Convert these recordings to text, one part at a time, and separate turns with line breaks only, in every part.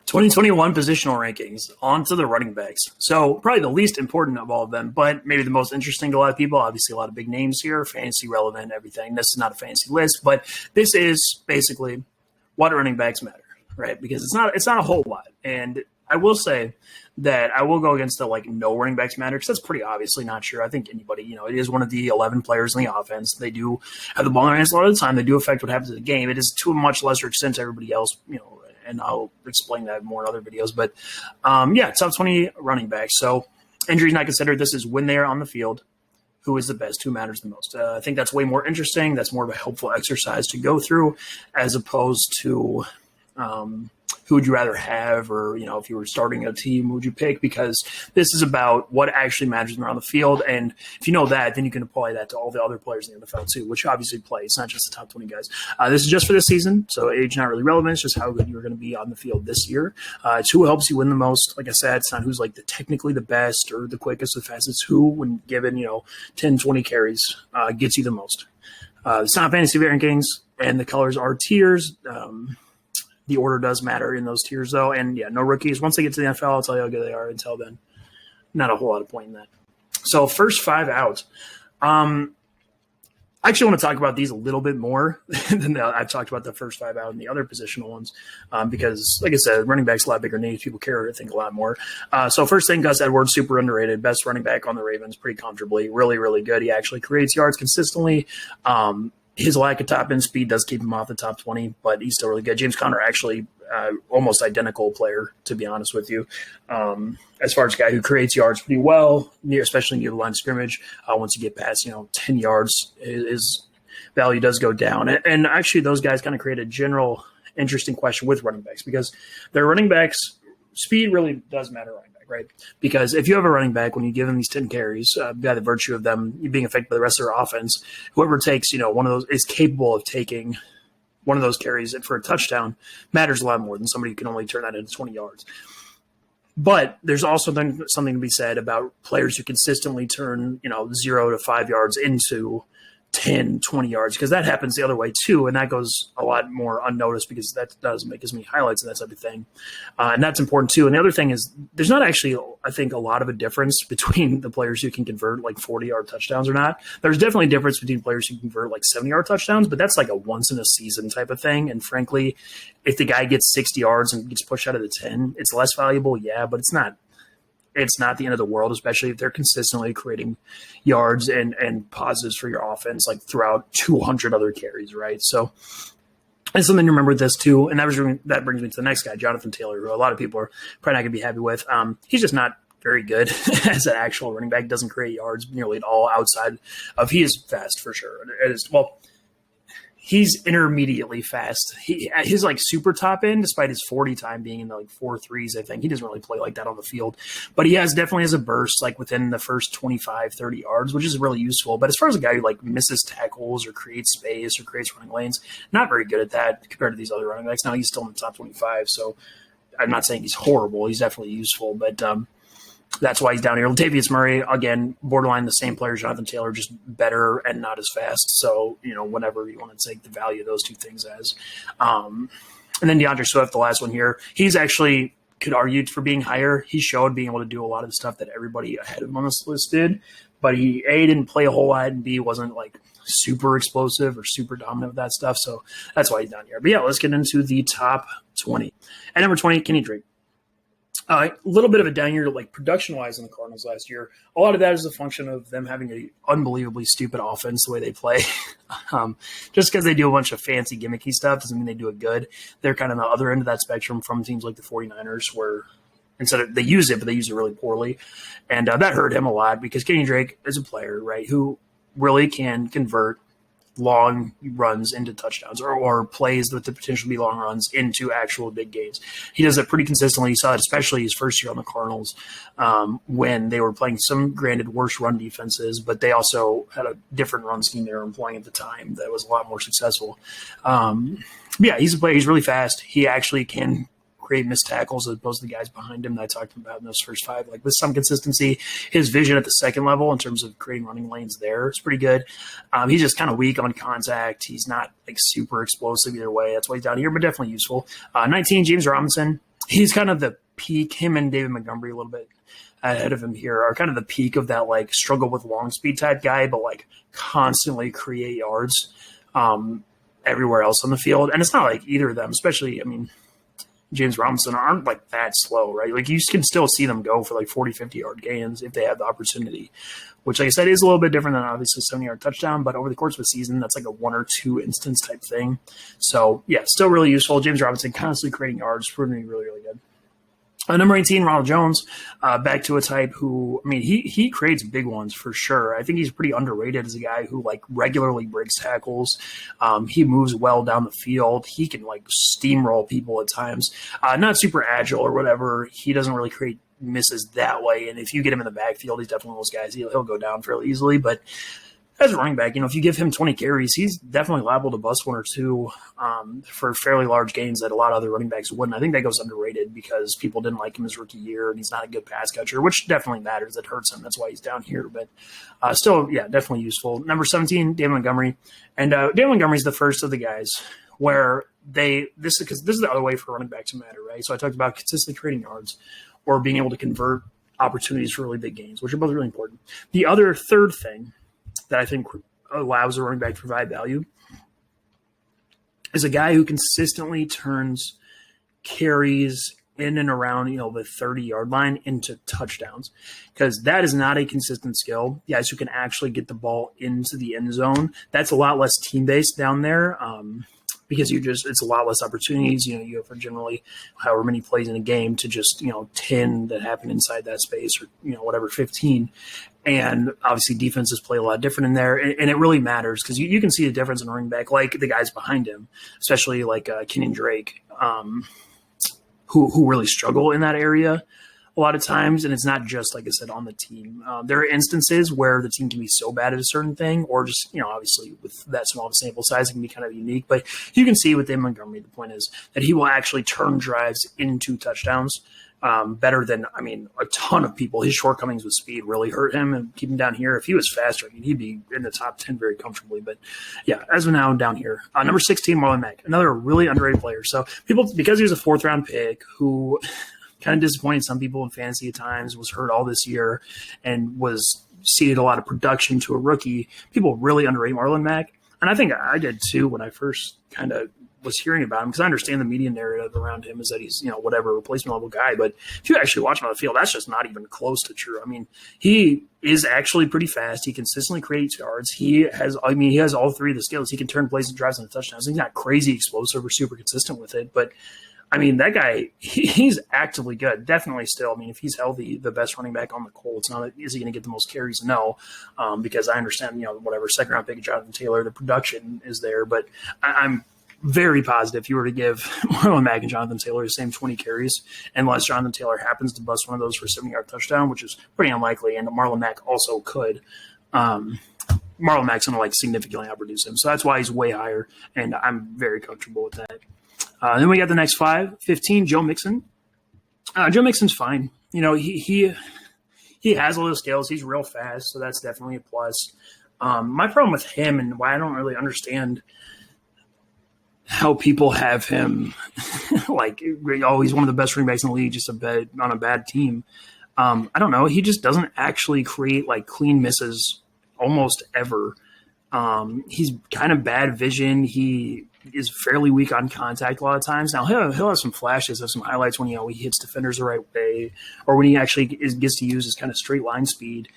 2021 positional rankings. On to the running backs. So probably the least important of all of them, but maybe the most interesting to a lot of people. Obviously, a lot of big names here, fantasy relevant, everything. This is not a fancy list, but this is basically what running backs matter, right? Because it's not a whole lot. And I will say that I will go against the no running backs matter because that's pretty obviously not true. I think anybody, it is one of the 11 players in the offense. They do have the ball in their hands a lot of the time. They do affect what happens in the game. It is to a much lesser extent to everybody else, and I'll explain that more in other videos. But, top 20 running backs. So injuries not considered, this is when they are on the field, who is the best, who matters the most. I think that's way more interesting. That's more of a helpful exercise to go through as opposed to who would you rather have, or, if you were starting a team, who would you pick? Because this is about what actually matters around the field. And if you know that, then you can apply that to all the other players in the NFL too, which obviously play. It's not just the top 20 guys. This is just for this season, so age not really relevant. It's just how good you're going to be on the field this year. It's who helps you win the most. Like I said, it's not who's technically the best or the quickest or the fastest. Who, when given, 10, 20 carries, gets you the most. It's not fantasy rankings, and the colors are tiers. The order does matter in those tiers, though. And, no rookies. Once they get to the NFL, I'll tell you how good they are. Until then, not a whole lot of point in that. So first 5 out. I actually want to talk about these a little bit more than I've talked about the first 5 out and the other positional ones because, like I said, running back's a lot bigger names. People care, I think, a lot more. So first thing, Gus Edwards, super underrated. Best running back on the Ravens pretty comfortably. Really, really good. He actually creates yards consistently. His lack of top-end speed does keep him off the top 20, but he's still really good. James Conner, actually almost identical player, to be honest with you. As far as a guy who creates yards pretty well, especially near the line of scrimmage, once you get past 10 yards, his value does go down. And actually, those guys kind of create a general interesting question with running backs because their running backs, speed really does matter running back, right? Because if you have a running back, when you give them these 10 carries, by the virtue of them being affected by the rest of their offense, whoever takes, one of those is capable of taking one of those carries for a touchdown matters a lot more than somebody who can only turn that into 20 yards. But there's also then something to be said about players who consistently turn, 0 to 5 yards into 10, 20 yards, because that happens the other way too, and that goes a lot more unnoticed because that doesn't make as many highlights and that type of thing. And that's important too. And the other thing is there's not actually, I think, a lot of a difference between the players who can convert 40-yard touchdowns or not. There's definitely a difference between players who convert 70-yard touchdowns, but that's a once-in-a-season type of thing. And frankly, if the guy gets 60 yards and gets pushed out of the 10, it's less valuable, yeah, but it's not the end of the world, especially if they're consistently creating yards and positives for your offense throughout 200 other carries, right? So it's something to remember with this too. And that brings me to the next guy, Jonathan Taylor, who a lot of people are probably not going to be happy with. He's just not very good as an actual running back. Doesn't create yards nearly at all outside of, he is fast for sure. He's intermediately fast. His super top end, despite his 40 time being in the 4.3s, I think he doesn't really play like that on the field. But he definitely has a burst within the first 25, 30 yards, which is really useful. But as far as a guy who misses tackles or creates space or creates running lanes, not very good at that compared to these other running backs. Now he's still in the top 25, so I'm not saying he's horrible. He's definitely useful, but that's why he's down here. Latavius Murray, again, borderline the same player as Jonathan Taylor, just better and not as fast. So, whenever you want to take the value of those two things as. And then DeAndre Swift, the last one here, he's actually could argue for being higher. He showed being able to do a lot of the stuff that everybody ahead of him on this list did. But he, A, didn't play a whole lot, and B, wasn't super explosive or super dominant with that stuff. So that's why he's down here. But yeah, let's get into the top 20. At number 20, Kenny Drake. A little bit of a down year, production-wise in the Cardinals last year. A lot of that is a function of them having an unbelievably stupid offense the way they play. Just because they do a bunch of fancy, gimmicky stuff doesn't mean they do it good. They're kind of on the other end of that spectrum from teams like the 49ers where they use it, but they use it really poorly. And that hurt him a lot because Kenny Drake is a player, right, who really can convert long runs into touchdowns or plays with the potential to be long runs into actual big gains. He does it pretty consistently. You saw it especially his first year on the Cardinals when they were playing some, granted, worse run defenses, but they also had a different run scheme they were employing at the time that was a lot more successful. He's a player. He's really fast. He actually can create missed tackles as opposed to the guys behind him that I talked about in those first 5. With some consistency, his vision at the second level in terms of creating running lanes there is pretty good. He's just kind of weak on contact. He's not super explosive either way. That's why he's down here, but definitely useful. 19, James Robinson. he's kind of the peak. Him and David Montgomery a little bit ahead of him here are kind of the peak of that like struggle with long speed type guy, but like constantly create yards everywhere else on the field. And it's not like either of them, especially, I mean, James Robinson aren't like that slow, right? Like you can still see them go for like 40, 50 yard gains if they have the opportunity, which like I said is a little bit different than obviously 70-yard touchdown, but over the course of a season, that's like a 1 or 2 instance type thing. So yeah, still really useful. James Robinson constantly creating yards, proving to be really, really good. Number 18, Ronald Jones, back to a type who, I mean, he creates big ones for sure. I think he's pretty underrated as a guy who like regularly breaks tackles. He moves well down the field. He can like steamroll people at times. Not super agile or whatever. He doesn't really create misses that way. And if you get him in the backfield, he's definitely one of those guys. He'll go down fairly easily. But as a running back, if you give him 20 carries, he's definitely liable to bust 1 or 2 for fairly large gains that a lot of other running backs wouldn't. I think that goes underrated because people didn't like him his rookie year, and he's not a good pass catcher, which definitely matters. It hurts him. That's why he's down here. But still, yeah, definitely useful. Number 17, David Montgomery. And David Montgomery is the first of the guys where this is the other way for running backs to matter, right? So I talked about consistently creating yards or being able to convert opportunities for really big gains, which are both really important. The other third thing that I think allows a running back to provide value is a guy who consistently turns carries in and around, the 30-yard line into touchdowns, because that is not a consistent skill. Guys who can actually get the ball into the end zone, that's a lot less team-based down there. Because it's a lot less opportunities. You have for generally however many plays in a game to just, 10 that happen inside that space or, whatever, 15. And obviously defenses play a lot different in there. And it really matters because you can see the difference in running back, like the guys behind him, especially like Kenyon Drake, who really struggle in that area a lot of times. And it's not just, like I said, on the team. There are instances where the team can be so bad at a certain thing, or just, obviously with that small of a sample size, it can be kind of unique. But you can see with David Montgomery, the point is that he will actually turn drives into touchdowns better than, a ton of people. His shortcomings with speed really hurt him and keep him down here. If he was faster, he'd be in the top 10 very comfortably. But yeah, as of now, down here. Number 16, Marlon Mack, another really underrated player. So people, because he was a 4th-round pick who – kind of disappointed some people in fantasy at times, was hurt all this year, and was ceded a lot of production to a rookie. People really underrate Marlon Mack. And I think I did too when I first kind of was hearing about him, because I understand the media narrative around him is that he's, whatever, replacement level guy. But if you actually watch him on the field, that's just not even close to true. He is actually pretty fast. He consistently creates yards. He has all 3 of the skills. He can turn plays and drives into touchdowns. He's not crazy explosive or super consistent with it, but that guy, he's actively good. Definitely still. If he's healthy, the best running back on the Colts. Now, is he going to get the most carries? No, because I understand, whatever, 2nd-round pick, Jonathan Taylor, the production is there. But I'm very positive if you were to give Marlon Mack and Jonathan Taylor the same 20 carries, unless Jonathan Taylor happens to bust one of those for a 70-yard touchdown, which is pretty unlikely, and Marlon Mack also could. Marlon Mack's going to significantly outproduce him. So that's why he's way higher, and I'm very comfortable with that. Then we got the next 5, 15, Joe Mixon. Joe Mixon's fine. He has all those skills. He's real fast, so that's definitely a plus. My problem with him, and why I don't really understand how people have him he's one of the best running backs in the league, just on a bad team. I don't know. He just doesn't actually create clean misses almost ever. He's kind of bad vision. He is fairly weak on contact a lot of times. Now he'll have some flashes, have some highlights when he hits defenders the right way, or when he actually gets to use his kind of straight line speed.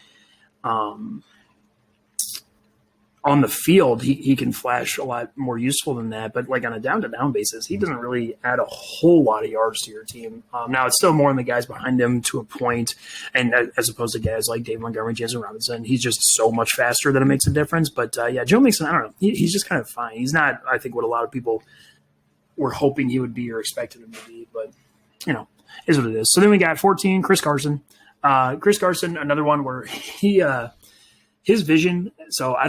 On the field, he can flash a lot more useful than that. But on a down-to-down basis, he doesn't really add a whole lot of yards to your team. Now, it's still more than the guys behind him to a point, and as opposed to guys like Dave Montgomery, James Robinson. He's just so much faster that it makes a difference. But, Joe Mixon, I don't know. He's just kind of fine. He's not, I think, what a lot of people were hoping he would be or expected him to be. But, is what it is. So then we got 14, Chris Carson. Chris Carson, another one where his vision, so I'll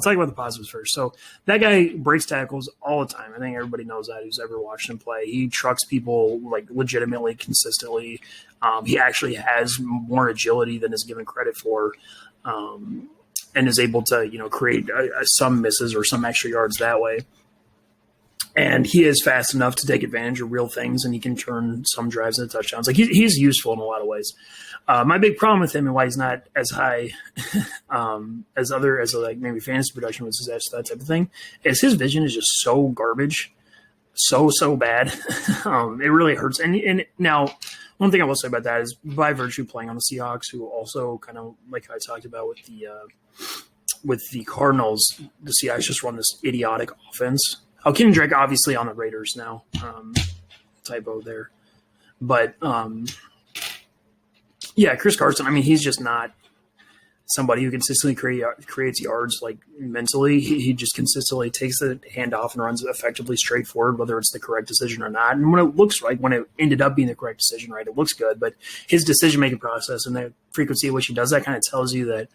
talk about the positives first. So that guy breaks tackles all the time. I think everybody knows that who's ever watched him play. He trucks people legitimately, consistently. He actually has more agility than is given credit for, and is able to, create some misses or some extra yards that way. And he is fast enough to take advantage of real things, and he can turn some drives into touchdowns. Like he's useful in a lot of ways. My big problem with him and why he's not as high as like maybe fantasy production was that type of thing is his vision is just so garbage, so bad. It really hurts. And now one thing I will say about that is by virtue of playing on the Seahawks, who also kind of like I talked about with the Cardinals, the Seahawks just run this idiotic offense. Kenyon Drake obviously on the Raiders now. Typo there. But, yeah, Chris Carson, I mean, he's just not somebody who consistently creates yards like mentally. He just consistently takes the handoff and runs effectively straight forward, whether it's the correct decision or not. And when it ended up being the correct decision, right, it looks good. But his decision-making process and the frequency at which he does that kind of tells you that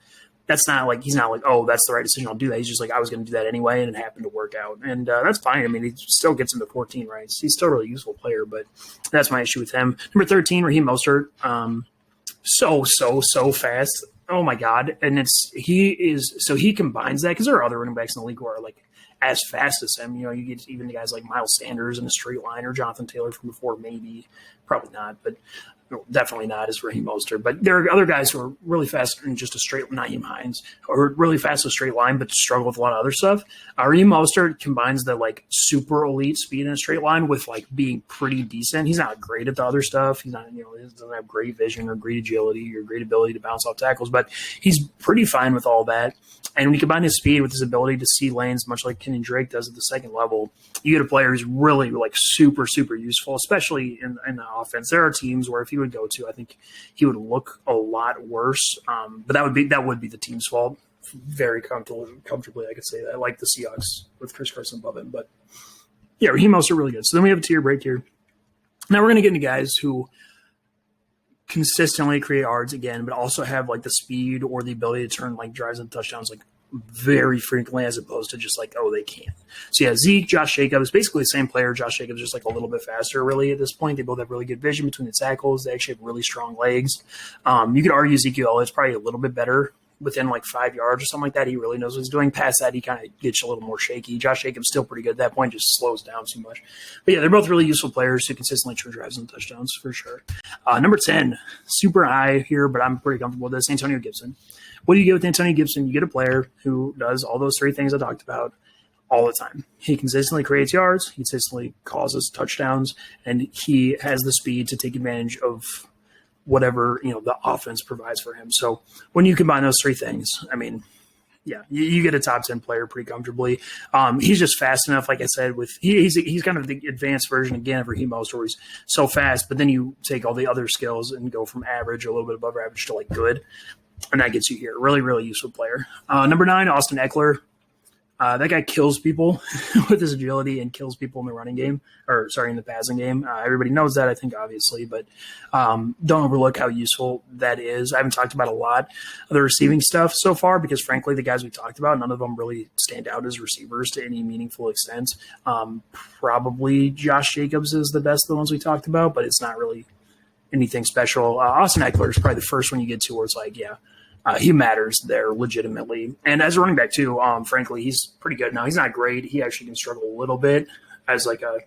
that's not like he's not like, oh, that's the right decision. I'll do that. He's just like, I was going to do that anyway, and it happened to work out. And that's fine. I mean, he still gets him to 14, right? He's still a really useful player, but that's my issue with him. Number 13, Raheem Mostert. So fast. Oh, my God. And he combines that because there are other running backs in the league who are like as fast as him. You know, you get even the guys like Miles Sanders in a straight line or Jonathan Taylor from before, maybe. Probably not, but definitely not as Raheem Mostert. But there are other guys who are really fast in just a straight, Nyheim Hines, or really fast in a straight line, but struggle with a lot of other stuff. Raheem Mostert combines the like super elite speed in a straight line with like being pretty decent. He's not great at the other stuff. He's not, he doesn't have great vision or great agility or great ability to bounce off tackles, but he's pretty fine with all that. And when you combine his speed with his ability to see lanes, much like Kenyon Drake does at the second level, you get a player who's really like super useful, especially in the offense. There are teams where if he would go to, I think he would look a lot worse. But that would be the team's fault. Very comfortably, I could say that. I like the Seahawks with Chris Carson above him. But yeah, Raheem Mostert really good. So then we have a tier break here. Now we're going to get into guys who consistently create yards again, but also have like the speed or the ability to turn like drives into touchdowns like very frequently, as opposed to just like, oh, they can't. So yeah, Zeke, Josh Jacobs, basically the same player. Josh Jacobs just like a little bit faster really at this point. They both have really good vision between the tackles. They actually have really strong legs. You could argue Ezekiel Elliott's probably a little bit better within like 5 yards or something like that. He really knows what he's doing. Past that, he kind of gets a little more shaky. Josh Jacobs still pretty good at that point, just slows down too much. But yeah, they're both really useful players who consistently turn drives and touchdowns for sure. Number 10, super high here, but I'm pretty comfortable with this, Antonio Gibson. What do you get with Antonio Gibson? You get a player who does all those three things I talked about all the time. He consistently creates yards, he consistently causes touchdowns, and he has the speed to take advantage of whatever the offense provides for him. So when you combine those three things, I mean, yeah, you get a top 10 player pretty comfortably. He's just fast enough, like I said. He's kind of the advanced version again of Raheem Mostert, where he's so fast, but then you take all the other skills and go from average, a little bit above average, to like good, and that gets you here. Really useful player. Number 9, Austin Eckler. That guy kills people with his agility and kills people in the running game, in the passing game. Everybody knows that, I think, obviously, but don't overlook how useful that is. I haven't talked about a lot of the receiving stuff so far because, frankly, the guys we talked about, none of them really stand out as receivers to any meaningful extent. Probably Josh Jacobs is the best of the ones we talked about, but it's not really anything special. Austin Eckler is probably the first one you get to where it's like, yeah, he matters there legitimately. And as a running back too, frankly, he's pretty good now. He's not great. He actually can struggle a little bit as like a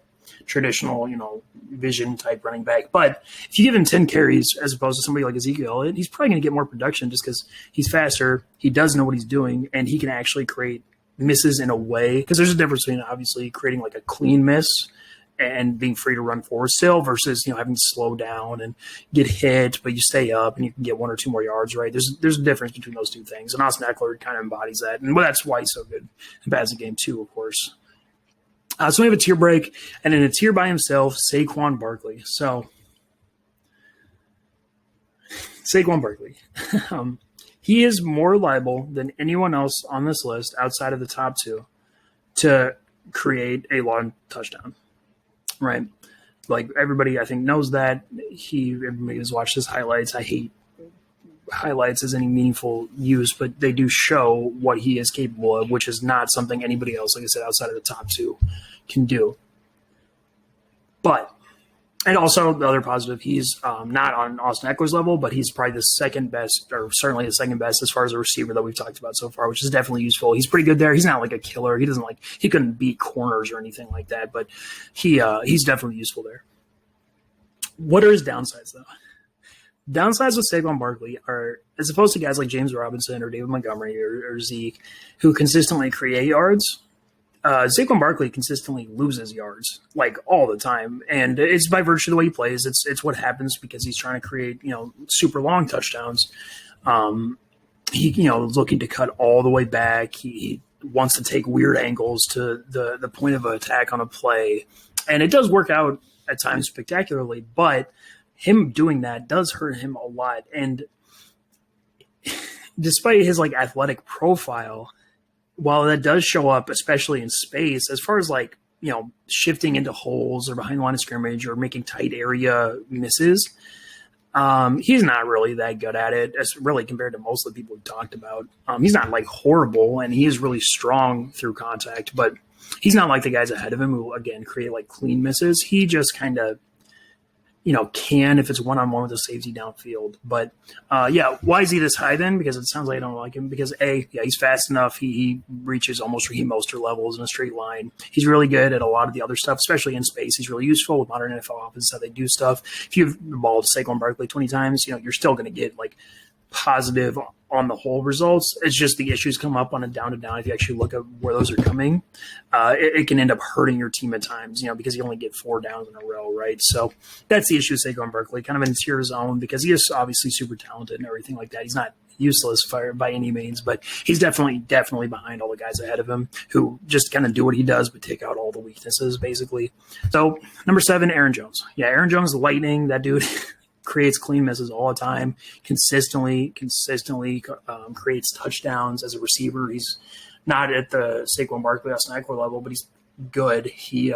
traditional, vision type running back. But if you give him 10 carries as opposed to somebody like Ezekiel Elliott, he's probably going to get more production just because he's faster. He does know what he's doing, and he can actually create misses in a way. Because there's a difference between obviously creating like a clean miss and being free to run forward still versus, having to slow down and get hit, but you stay up and you can get 1 or 2 more yards, right? There's a difference between those two things. And Austin Eckler kind of embodies that. And that's why he's so good in passing game too, of course. So we have a tier break, and in a tier by himself, Saquon Barkley. So Saquon Barkley. He is more liable than anyone else on this list outside of the top 2 to create a long touchdown. Right. Like everybody, I think, knows that. Everybody has watched his highlights. I hate highlights as any meaningful use, but they do show what he is capable of, which is not something anybody else, like I said, outside of the top 2 can do. But And also the other positive, he's not on Austin Eckler's level, but he's probably the second best, or certainly the second best as far as a receiver that we've talked about so far, which is definitely useful. He's pretty good there. He's not like a killer. He couldn't beat corners or anything like that, but he's definitely useful there. What are his downsides though? Downsides with Saquon Barkley are, as opposed to guys like James Robinson or David Montgomery or Zeke, who consistently create yards. Saquon Barkley consistently loses yards like all the time, and it's by virtue of the way he plays. It's what happens because he's trying to create super long touchdowns. He is looking to cut all the way back. He wants to take weird angles to the point of attack on a play, and it does work out at times spectacularly. But him doing that does hurt him a lot, and despite his athletic profile, while that does show up, especially in space, as far as shifting into holes or behind the line of scrimmage or making tight area misses, he's not really that good at it. As really compared to most of the people we've talked about. He's not horrible, and he is really strong through contact, but he's not like the guys ahead of him who again create clean misses. He just kind of can if it's one-on-one with a safety downfield. But, why is he this high then? Because it sounds like I don't like him. Because, he's fast enough. He reaches almost Raheem Mostert levels in a straight line. He's really good at a lot of the other stuff, especially in space. He's really useful with modern NFL offenses, how they do stuff. If you have the ball to Saquon Barkley 20 times, you're still going to get, positive on the whole results. It's just the issues come up on a down to down. If you actually look at where those are coming, it can end up hurting your team at times, because you only get 4 downs in a row, right? So that's the issue with Saquon Barkley, kind of in tier zone, because he is obviously super talented and everything like that. He's not useless by any means, but he's definitely behind all the guys ahead of him who just kind of do what he does, but take out all the weaknesses basically. So number 7, Aaron Jones. Yeah, Aaron Jones, the lightning, that dude creates clean misses all the time, consistently creates touchdowns as a receiver. He's not at the Saquon Barkley, Austin Eckler level, but he's good. He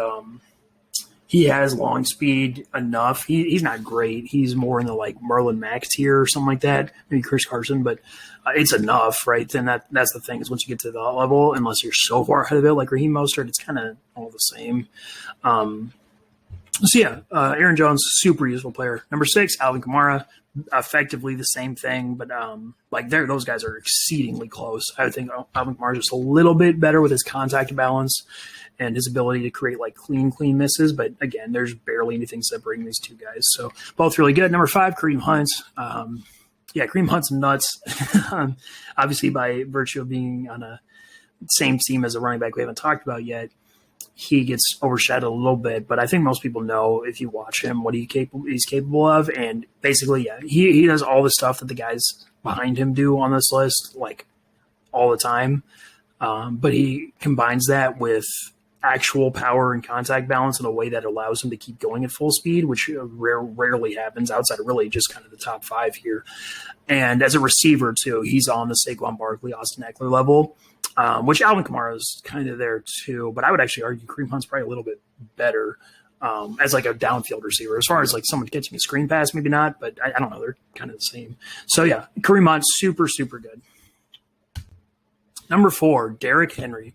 has long speed enough. He's not great. He's more in the Marlon Mack tier or something like that, maybe Chris Carson, but it's enough, right? Then that's the thing is once you get to that level, unless you're so far ahead of it like Raheem Mostert, it's kind of all the same. Aaron Jones, super useful player. Number 6, Alvin Kamara, effectively the same thing, but those guys are exceedingly close. I would think Alvin Kamara is just a little bit better with his contact balance and his ability to create clean misses. But again, there's barely anything separating these two guys. So both really good. Number 5, Kareem Hunt. Kareem Hunt's nuts. Obviously, by virtue of being on a same team as a running back we haven't talked about yet, he gets overshadowed a little bit, but I think most people know if you watch him what he's capable of. And basically, he does all the stuff that the guys behind him do on this list, all the time. But he combines that with actual power and contact balance in a way that allows him to keep going at full speed, which rarely happens outside of really just kind of the top 5 here. And as a receiver too, he's on the Saquon Barkley, Austin Eckler level. Which Alvin Kamara is kind of there too, but I would actually argue Kareem Hunt's probably a little bit better as a downfield receiver. As far as someone catching a screen pass, maybe not, but I don't know. They're kind of the same. So Kareem Hunt, super, super good. Number 4, Derrick Henry.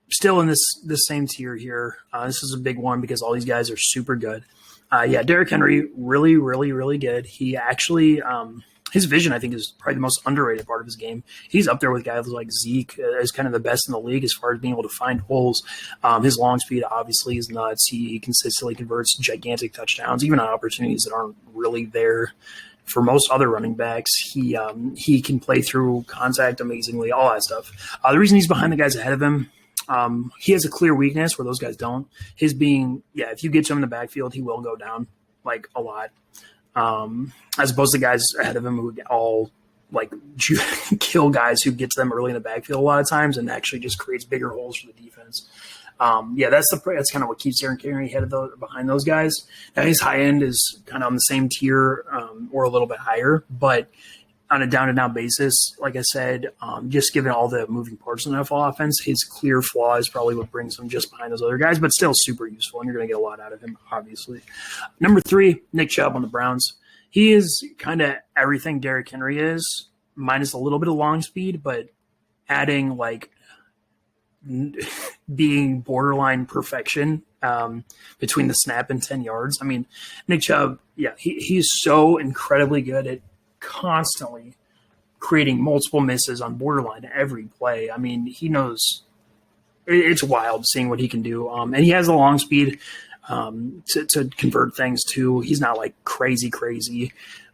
Still in this same tier here. This is a big one because all these guys are super good. Derrick Henry, really, really, really good. He actually his vision, I think, is probably the most underrated part of his game. He's up there with guys like Zeke as kind of the best in the league as far as being able to find holes. His long speed obviously is nuts. He consistently converts gigantic touchdowns, even on opportunities that aren't really there for most other running backs. He can play through contact amazingly, all that stuff. The reason he's behind the guys ahead of him, he has a clear weakness where those guys don't. His being, if you get to him in the backfield, he will go down a lot. As opposed to guys ahead of him who all kill guys who get to them early in the backfield a lot of times and actually just creates bigger holes for the defense. That's kind of what keeps Derrick Henry behind those guys. Now his high end is kind of on the same tier or a little bit higher, but on a down-to-down basis, like I said, just given all the moving parts in the NFL offense, his clear flaw is probably what brings him just behind those other guys, but still super useful, and you're going to get a lot out of him, obviously. Number 3, Nick Chubb on the Browns. He is kind of everything Derrick Henry is, minus a little bit of long speed, but adding being borderline perfection between the snap and 10 yards. I mean, Nick Chubb, yeah, he's so incredibly good at constantly creating multiple misses on borderline every play. I mean, he knows it's wild seeing what he can do. And he has the long speed to convert things too. He's not like crazy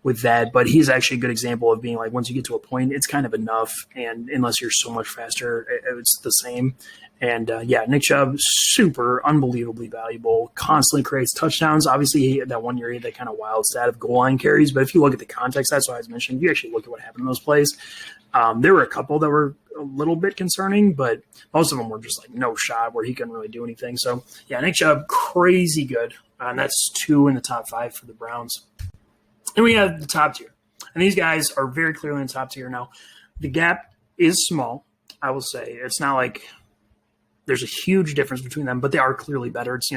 with that, but he's actually a good example of being like, once you get to a point, it's kind of enough. And unless you're so much faster, it's the same. And Nick Chubb, super unbelievably valuable, constantly creates touchdowns. Obviously, that 1 year he had that kind of wild stat of goal line carries. But if you look at the context, that's what I was mentioning. If you actually look at what happened in those plays, there were a couple that were a little bit concerning, but most of them were just like no shot where he couldn't really do anything. So, yeah, Nick Chubb, crazy good. And that's 2 in the top 5 for the Browns. And we have the top tier. And these guys are very clearly in the top tier. Now, the gap is small, I will say. It's not like there's a huge difference between them, but they are clearly better. It's,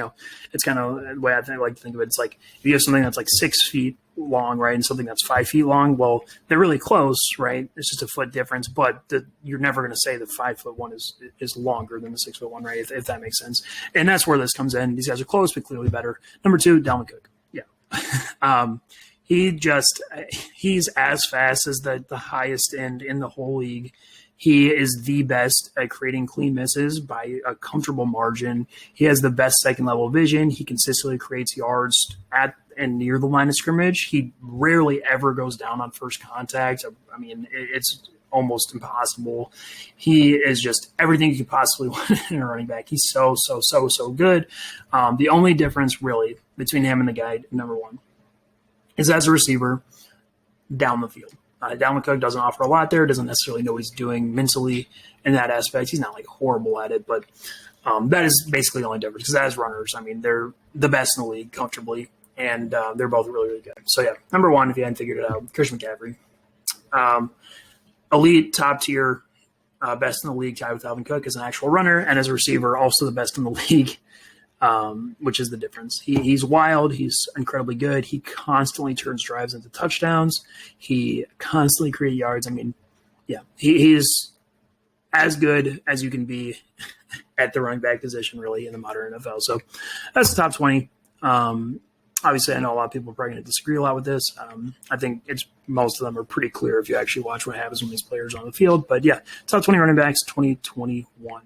it's kind of the way I like to think of it. It's like if you have something that's like 6 feet long, right, and something that's 5 feet long, well, they're really close, right? It's just a foot difference, but you're never going to say the 5 foot one is longer than the 6 foot one, right? If that makes sense. And that's where this comes in. These guys are close, but clearly better. Number 2, Dalvin Cook. Yeah. He's as fast as the highest end in the whole league. He is the best at creating clean misses by a comfortable margin. He has the best second level vision. He consistently creates yards at and near the line of scrimmage. He rarely ever goes down on first contact. I mean, it's almost impossible. He is just everything you could possibly want in a running back. He's so good. The only difference really between him and the guy number 1 is as a receiver down the field. Dalvin Cook doesn't offer a lot there, doesn't necessarily know what he's doing mentally in that aspect. He's not like horrible at it, but that is basically the only difference because as runners, I mean, they're the best in the league comfortably, and they're both really good. So, yeah, number 1, if you hadn't figured it out, Christian McCaffrey. Elite, top tier, best in the league, tied with Dalvin Cook as an actual runner, and as a receiver, also the best in the league. Which is the difference. He's wild. He's incredibly good. He constantly turns drives into touchdowns. He constantly creates yards. I mean, yeah, he's as good as you can be at the running back position, really, in the modern NFL. So that's the top 20. Obviously, I know a lot of people are probably going to disagree a lot with this. I think most of them are pretty clear if you actually watch what happens when these players are on the field. But, yeah, top 20 running backs, 2021.